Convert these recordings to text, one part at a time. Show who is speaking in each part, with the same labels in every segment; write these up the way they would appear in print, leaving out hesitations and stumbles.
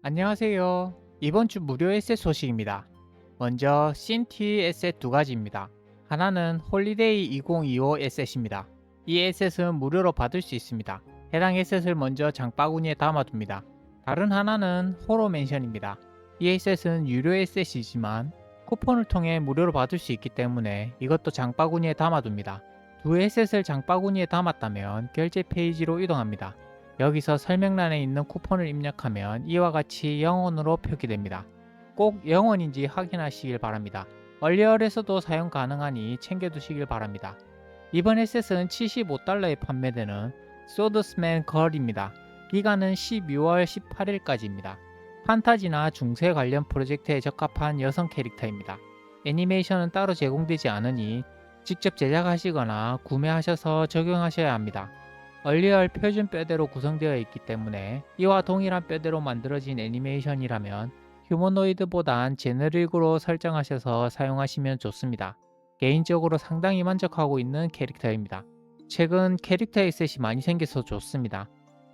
Speaker 1: 안녕하세요. 이번 주 무료 에셋 소식입니다. 먼저 신티 에셋 두 가지입니다. 하나는 홀리데이 2025 에셋입니다. 이 에셋은 무료로 받을 수 있습니다. 해당 에셋을 먼저 장바구니에 담아둡니다. 다른 하나는 호로 맨션입니다. 이 에셋은 유료 에셋이지만 쿠폰을 통해 무료로 받을 수 있기 때문에 이것도 장바구니에 담아둡니다. 두 에셋을 장바구니에 담았다면 결제 페이지로 이동합니다. 여기서 설명란에 있는 쿠폰을 입력하면 이와 같이 영원으로 표기됩니다. 꼭 영원인지 확인하시길 바랍니다. 얼리얼에서도 사용 가능하니 챙겨두시길 바랍니다. 이번 에셋은 $75에 판매되는 소드스맨 걸입니다. 기간은 12월 18일까지입니다. 판타지나 중세 관련 프로젝트에 적합한 여성 캐릭터입니다. 애니메이션은 따로 제공되지 않으니 직접 제작하시거나 구매하셔서 적용하셔야 합니다. 얼리얼 표준 뼈대로 구성되어 있기 때문에 이와 동일한 뼈대로 만들어진 애니메이션이라면 휴머노이드보단 제너릭으로 설정하셔서 사용하시면 좋습니다. 개인적으로 상당히 만족하고 있는 캐릭터입니다. 최근 캐릭터 에셋이 많이 생겨서 좋습니다.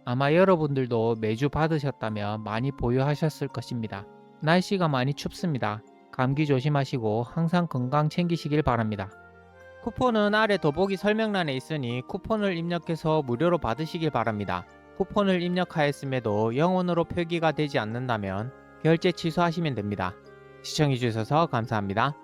Speaker 1: 아마 여러분들도 매주 받으셨다면 많이 보유하셨을 것입니다. 날씨가 많이 춥습니다. 감기 조심하시고 항상 건강 챙기시길 바랍니다. 쿠폰은 아래 더보기 설명란에 있으니 쿠폰을 입력해서 무료로 받으시길 바랍니다. 쿠폰을 입력하였음에도 영원으로 표기가 되지 않는다면 결제 취소하시면 됩니다. 시청해주셔서 감사합니다.